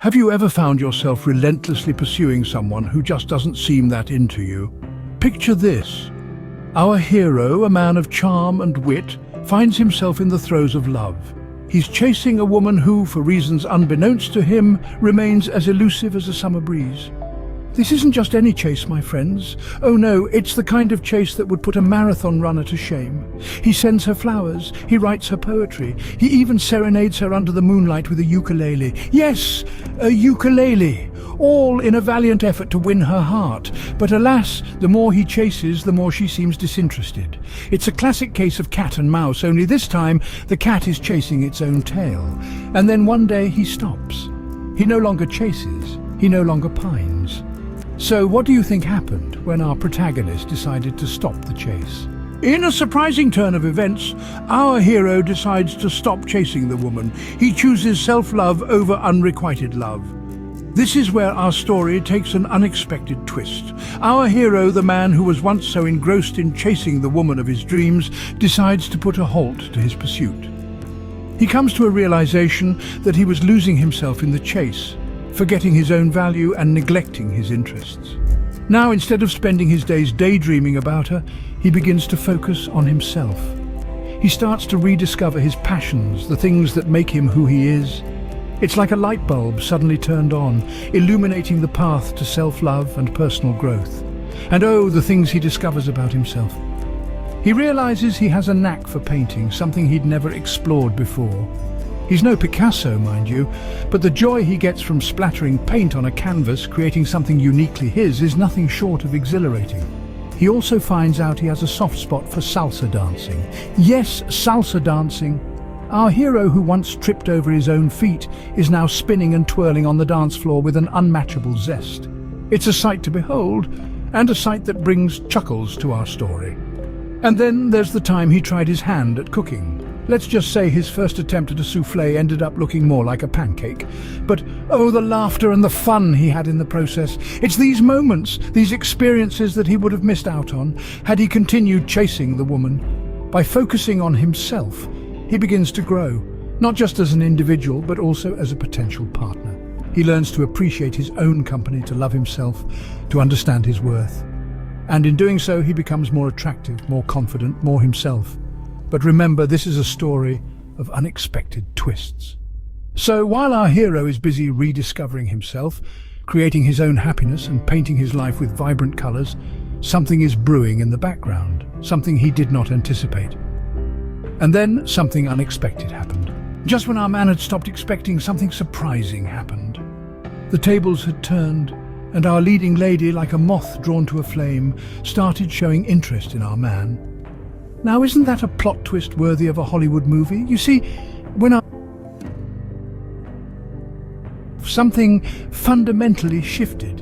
Have you ever found yourself relentlessly pursuing someone who just doesn't seem that into you? Picture this. Our hero, a man of charm and wit, finds himself in the throes of love. He's chasing a woman who, for reasons unbeknownst to him, remains as elusive as a summer breeze. This isn't just any chase, my friends. Oh no, it's the kind of chase that would put a marathon runner to shame. He sends her flowers, he writes her poetry, he even serenades her under the moonlight with a ukulele. Yes, a ukulele! All in a valiant effort to win her heart. But alas, the more he chases, the more she seems disinterested. It's a classic case of cat and mouse, only this time the cat is chasing its own tail. And then one day he stops. He no longer chases, he no longer pines. So what do you think happened when our protagonist decided to stop the chase? In a surprising turn of events, our hero decides to stop chasing the woman. He chooses self-love over unrequited love. This is where our story takes an unexpected twist. Our hero, the man who was once so engrossed in chasing the woman of his dreams, decides to put a halt to his pursuit. He comes to a realization that he was losing himself in the chase, forgetting his own value and neglecting his interests. Now, instead of spending his days daydreaming about her, he begins to focus on himself. He starts to rediscover his passions, the things that make him who he is. It's like a light bulb suddenly turned on, illuminating the path to self-love and personal growth. And oh, the things he discovers about himself. He realizes he has a knack for painting, something he'd never explored before. He's no Picasso, mind you, but the joy he gets from splattering paint on a canvas, creating something uniquely his, is nothing short of exhilarating. He also finds out he has a soft spot for salsa dancing. Yes, salsa dancing. Our hero, who once tripped over his own feet, is now spinning and twirling on the dance floor with an unmatchable zest. It's a sight to behold, and a sight that brings chuckles to our story. And then there's the time he tried his hand at cooking. Let's just say his first attempt at a soufflé ended up looking more like a pancake. But oh, the laughter and the fun he had in the process. It's these moments, these experiences that he would have missed out on had he continued chasing the woman. By focusing on himself, he begins to grow, not just as an individual, but also as a potential partner. He learns to appreciate his own company, to love himself, to understand his worth. And in doing so, he becomes more attractive, more confident, more himself. But remember, this is a story of unexpected twists. So while our hero is busy rediscovering himself, creating his own happiness and painting his life with vibrant colors, something is brewing in the background, something he did not anticipate. And then something unexpected happened. Just when our man had stopped expecting, something surprising happened. The tables had turned, and our leading lady, like a moth drawn to a flame, started showing interest in our man. Now, isn't that a plot twist worthy of a Hollywood movie? You see, when something fundamentally shifted.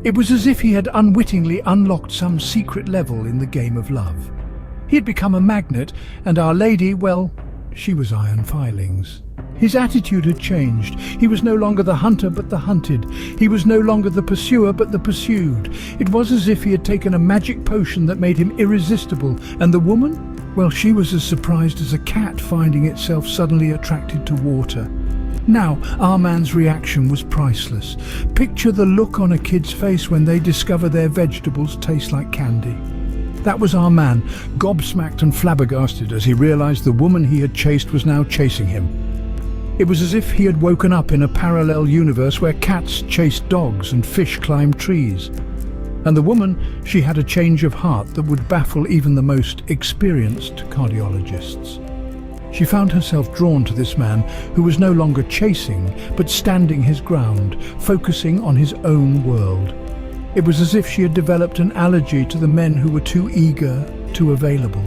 It was as if he had unwittingly unlocked some secret level in the game of love. He had become a magnet, and our lady, well, she was iron filings. His attitude had changed. He was no longer the hunter but the hunted. He was no longer the pursuer but the pursued. It was as if he had taken a magic potion that made him irresistible. And the woman? Well, she was as surprised as a cat finding itself suddenly attracted to water. Now, our man's reaction was priceless. Picture the look on a kid's face when they discover their vegetables taste like candy. That was our man, gobsmacked and flabbergasted as he realized the woman he had chased was now chasing him. It was as if he had woken up in a parallel universe where cats chased dogs and fish climbed trees. And the woman, she had a change of heart that would baffle even the most experienced cardiologists. She found herself drawn to this man who was no longer chasing, but standing his ground, focusing on his own world. It was as if she had developed an allergy to the men who were too eager, too available.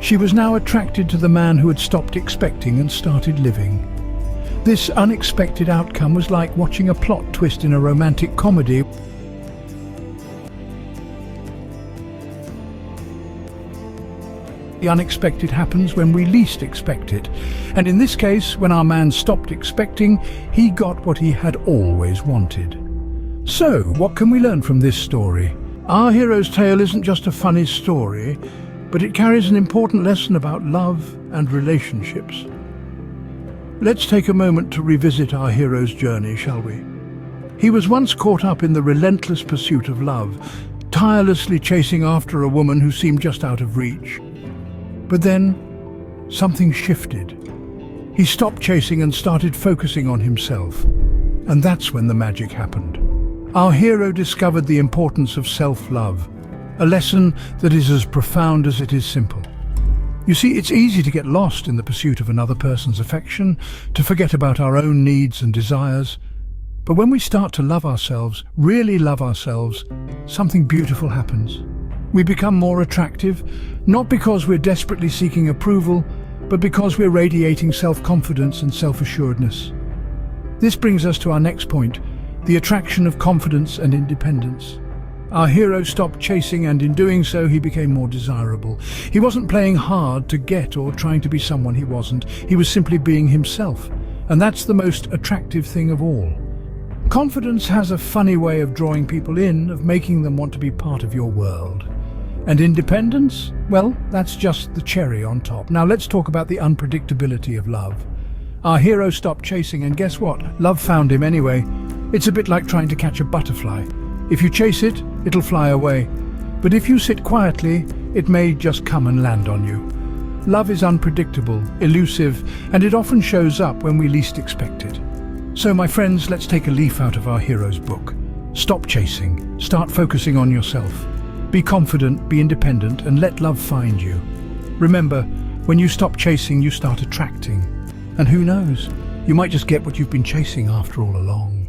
She was now attracted to the man who had stopped expecting and started living. This unexpected outcome was like watching a plot twist in a romantic comedy. The unexpected happens when we least expect it. And in this case, when our man stopped expecting, he got what he had always wanted. So, what can we learn from this story? Our hero's tale isn't just a funny story, but it carries an important lesson about love and relationships. Let's take a moment to revisit our hero's journey, shall we? He was once caught up in the relentless pursuit of love, tirelessly chasing after a woman who seemed just out of reach. But then, something shifted. He stopped chasing and started focusing on himself. And that's when the magic happened. Our hero discovered the importance of self-love, a lesson that is as profound as it is simple. You see, it's easy to get lost in the pursuit of another person's affection, to forget about our own needs and desires. But when we start to love ourselves, really love ourselves, something beautiful happens. We become more attractive, not because we're desperately seeking approval, but because we're radiating self-confidence and self-assuredness. This brings us to our next point, the attraction of confidence and independence. Our hero stopped chasing, and in doing so he became more desirable. He wasn't playing hard to get or trying to be someone he wasn't. He was simply being himself. And that's the most attractive thing of all. Confidence has a funny way of drawing people in, of making them want to be part of your world. And independence? Well, that's just the cherry on top. Now let's talk about the unpredictability of love. Our hero stopped chasing, and guess what? Love found him anyway. It's a bit like trying to catch a butterfly. If you chase it, it'll fly away. But if you sit quietly, it may just come and land on you. Love is unpredictable, elusive, and it often shows up when we least expect it. So my friends, let's take a leaf out of our hero's book. Stop chasing. Start focusing on yourself. Be confident, be independent, and let love find you. Remember, when you stop chasing, you start attracting. And who knows, you might just get what you've been chasing after all along.